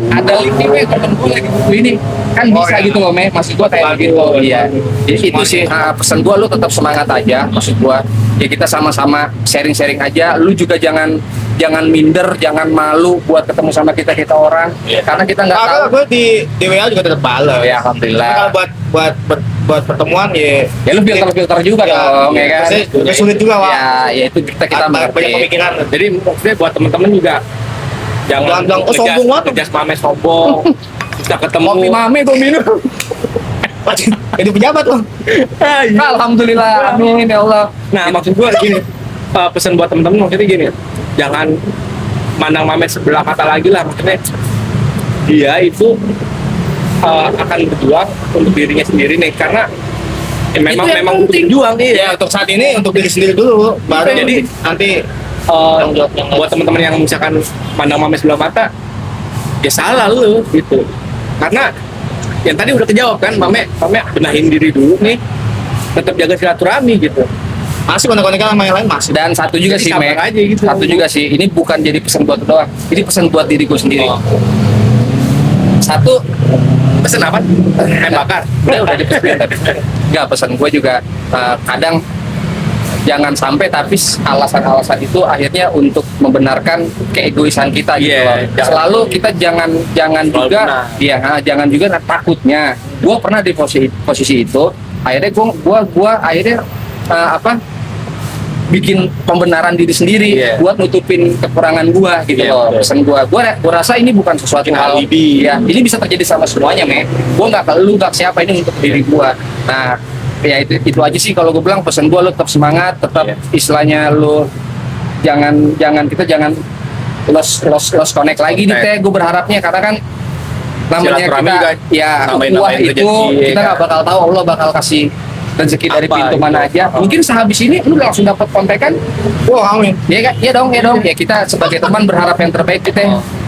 ada link nih temen gue lagi butuh ini kan bisa gitu loh Me, maksud gue kayak gitu. Iya, itu sih pesan gue, lu tetap semangat aja maksud gue. Ya kita sama-sama sharing-sharing aja, lu juga jangan jangan minder, jangan malu buat ketemu sama kita orang, karena kita nggak tahu. Gue di WA juga tetap balas. Ya alhamdulillah. Kalau buat pertemuan ya Ya lu filter juga dong, ya kan? Lebih sulit juga, Wak. Ya itu kita Banyak pemikiran. Jadi maksudnya buat temen-temen juga jangan Bilang, oh, sombong banget. ngejas mame sombong. Kita ketemu. Kopi mame gue minum. Jadi pejabat loh. Alhamdulillah, amin ya Allah. Nah, maksud gua gini, pesan buat temen-temen maksudnya gini, jangan mandang mame sebelah mata lagi lah, maksudnya dia itu akan berjuang untuk dirinya sendiri nih, karena memang yang memang untuk penting. berjuang nih. Ya untuk saat ini untuk diri sendiri dulu, baru Jadi, nanti buat teman-teman yang misalkan mandang mame sebelah mata, ya salah lu gitu, karena yang tadi udah kejawab kan, mame benahin diri dulu nih, tetap jaga silaturahmi gitu. masih konek-konekan sama yang lain masih. Dan satu juga Jadi sih, sabar Mek. aja gitu. Satu juga sih, ini bukan jadi pesan buat lu doang. Ini pesan buat diriku sendiri. Oh. Satu, Pesen apa? Ayam bakar. udah dipesan tadi. Enggak, pesan gue juga kadang jangan sampai tapi alasan-alasan itu akhirnya untuk membenarkan keegoisan kita gitu Iya, loh. jangan- Selalu kita jangan Selalu juga benar. jangan juga takutnya. Gue pernah di posisi itu, akhirnya gue akhirnya bikin pembenaran diri sendiri Iya. buat nutupin kekurangan gua gitu Iya, loh. betul. Pesan gua rasa ini bukan sesuatu Bikin hal alibi. ya, ini bisa terjadi sama semuanya, Me. Gua nggak ke lu, nggak ke siapa, ini untuk diri gua. Nah, ya itu aja sih kalau gua bilang, pesan gua, lu tetap semangat, tetap Iya. istilahnya lu kita jangan lost connect lagi nih, Teh. Gua berharapnya karena kan namanya Silaturahmi kita juga ya nambahin ukhuwah rezeki, itu ya kita kan? nggak bakal tahu Allah bakal kasih rezeki dari Apa pintu gitu? mana aja. Oh. Mungkin sehabis ini lu langsung dapat kontekan. Wah, amin. Iya kan? Iya dong. Ya kita sebagai teman berharap yang terbaik kita.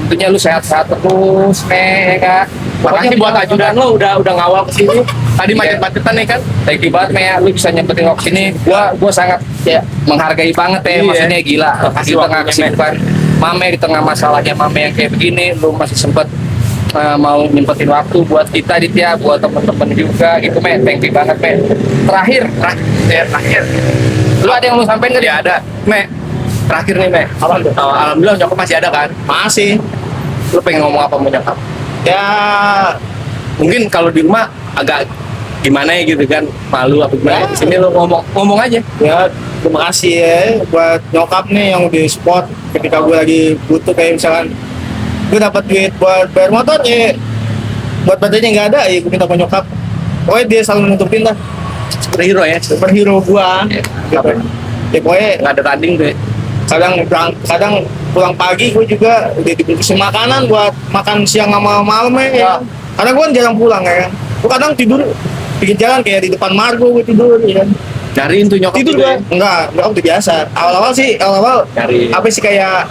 Tentunya lu sehat-sehat terus, ya kan. Makasih buat ajudan lo udah ngawal ke sini. Tadi Iya. macet-macetan nih kan. Thank you banget, Me. Lu bisa nyempetin waktu sini. Gua sangat ya menghargai banget ya. Iya. Maksudnya gila. Makasih Di tengah waktunya, Me. kesibukan Mame, di tengah masalahnya Mame yang kayak begini, lu masih sempet mau nyempetin waktu buat kita, Ditya, buat temen-temen juga gitu, Me. Thank you banget, Me. Terakhir. Lu ada yang mau sampein nggak? Ya ada, Me. Terakhir nih, Me. Alhamdulillah nyokap masih ada kan. Masih. Lu pengen ngomong apa sama nyokap? Ya Mungkin kalau di rumah agak gimana ya gitu kan, malu apa gimana. Di sini lo ngomong aja. ya terima kasih ya buat nyokap nih yang di support ketika gue lagi butuh, kayak misalkan gue dapat duit buat bayar motor ya, buat baterainya nggak ada ya gue minta ke nyokap. Pokoknya dia selalu nutupin lah, Superhero ya. superhero gua gitu. Ya pokoknya Nggak ada tanding tuh. Ya. kadang pulang pagi gue juga udah dibungkusin makanan buat makan siang sama malam ya. Karena gue jarang pulang ya. Gue kadang tidur pinggir jalan kayak di depan Margo gue tidur ya. Nyariin tuh nyokap Tidur tuh, gue ya. enggak udah biasa. Awal-awal Nyari. apa sih kayak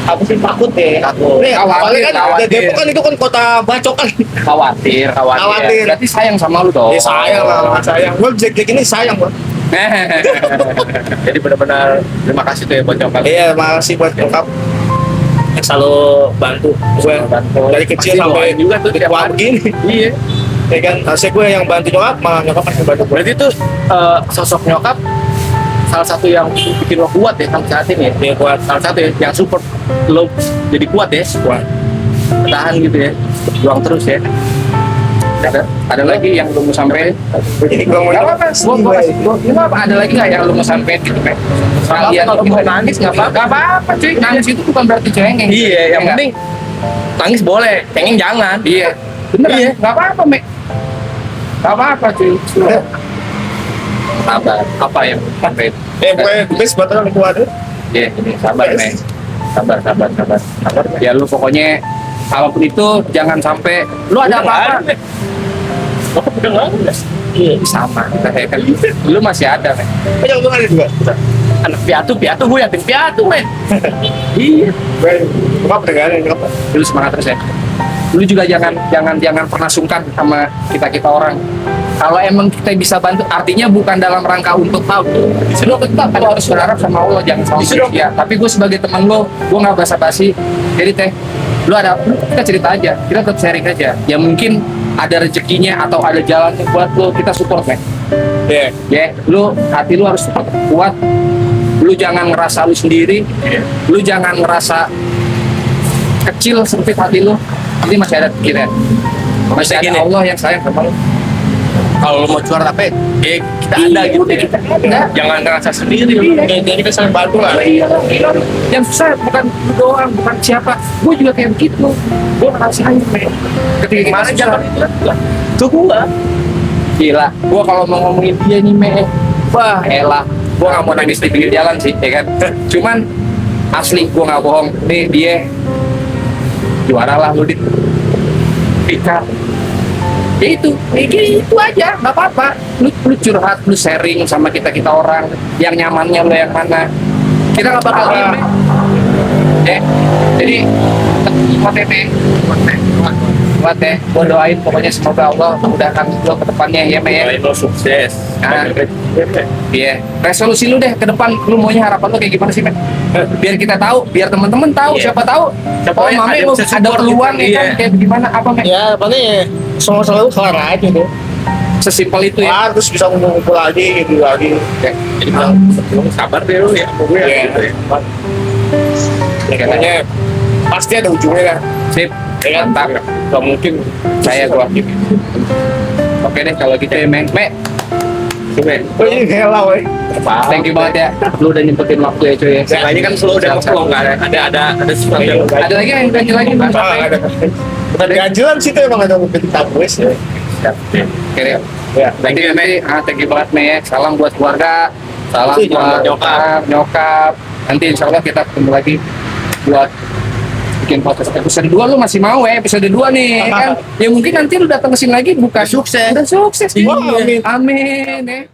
takut ya. Takut. Nih, awalnya kan Khawatir. Depok kan itu kan kota bacok kan. Khawatir. Berarti sayang sama lu dong. Ya sayang lah, sayang. Gue jelek-jelek ini sayang gue. Jadi benar-benar terima kasih tuh ya buat nyokap. Iya, makasih buat nyokap yang selalu bantu gue dari kecil Pasti sampai doain juga tuh di tiap kuat hari. begini. Iya. Ya kan, harusnya gue yang bantu nyokap, malah nyokap masih bantu gue. Berarti tuh sosok nyokap salah satu yang bikin lo kuat ya sampai saat ini ya. Dia kuat. Salah satu ya yang support lo jadi kuat ya. Kuat. Bertahan gitu ya. Berjuang terus ya. Ada lagi yang lu mau sampein? Jadi gue mau Gak apa-apa, ada lagi nggak yang lu mau sampein gitu, Pak? Kalian Kalau mau mau nangis nggak apa-apa. Gak apa-apa, cuy. Nangis itu bukan berarti cengeng. Iya, yang Nggak? penting nangis boleh, cengeng jangan. Iya. Bener, Iya. gak apa-apa, Mek. Gak apa-apa, cuy. Sabar, apa yang mau sampein? gue best buat orang kuat. Iya, ini sabar, Mek. Sabar. Ya lu pokoknya apapun itu jangan sampai lu ada apa-apa. Udah nggak ada. Sama kita kayak kan. Lu masih ada, Mek. Banyak gue ada juga. Anak piatu gue yatim piatu men. Iya. Gue nyokap udah gak ada nyokap. Lu semangat terus ya. Lu juga jangan pernah sungkan sama kita orang. Kalau emang kita bisa bantu, artinya bukan dalam rangka untuk tahu. Lu tetap lu harus berharap sama Allah, jangan sama manusia. Tapi gue sebagai teman lu, gue nggak basa-basi. Jadi Teh, lu kita cerita aja, kita tetap sharing aja. Ya mungkin ada rezekinya atau ada jalannya buat lu, kita support, men. Iya. Ya, lu hati lu harus tetap kuat. Lu jangan ngerasa lu sendiri, lu jangan ngerasa kecil sempit hati lu. Ini masih ada pikiran, masih ada Gini. Allah yang sayang sama lu. Kalau lu mau juara tapi ya kita ada Iya, gitu udah ya. kita ada. Jangan ngerasa sendiri. Jadi kita saling bantu lah. Yang susah bukan lu doang, bukan siapa. Gue juga kayak begitu. Gue ngerasain, men. Ketika Gimana kita jalan susah, itu gua? gila. Gue kalau mau ngomongin dia nih, men, wah elah. Gue nggak mau nangis di pinggir jalan sih, ya kan. Cuman asli gue nggak bohong. Nih dia juara lah lu di Pikar. Ya itu aja, nggak apa-apa. Lu curhat, lu sharing sama kita orang. Yang nyamannya lu yang mana? Kita nggak bakal diem, ya. Jadi buat deh, gue doain pokoknya semoga Allah memudahkan lo ke depannya ya, Mei. Doain lo sukses. Ah. Iya, resolusi lu deh ke depan, lu maunya harapan lu kayak gimana sih, Men? Biar kita tahu, biar teman-teman tahu, Iya. siapa tahu. Siapa Oh, yang Mame ada mau bisa ada support peluang gitu, nih kan, iya. kayak gimana, apa, Men? Ya paling ya semua selalu kelar aja deh. Sesimpel itu ya. Kelar terus bisa ngumpul lagi gitu lagi. Jadi bilang, "Lu sabar deh lu ya, sama gue ya." gitu ya. Katanya pasti ada ujungnya kan. Sip, Ya kan? mantap. Gak mungkin Saya gua. Oke deh kalau gitu ya, Men. Me, Oh ini helau thank you banget ya. Lu udah nyempetin waktu ya, cuy ya. Seenggaknya kan selalu udah ngomong nggak ada sesuatu yang Ada lagi yang ganti lagi, Bang? Bukan ganjilan sih itu emang ada mungkin tabus ya. Oke deh. Ya. Thank you, Me. Thank you banget, Me ya. Salam buat keluarga. Salam Iya, buat nyokap. nyokap. Nanti insya Allah kita ketemu lagi buat bikin podcast episode 2. Lu masih mau ya episode 2 nih kan? Ya mungkin nanti lu datang ke sini lagi bukan sukses. Udah sukses. Wah, amin. Amin ya.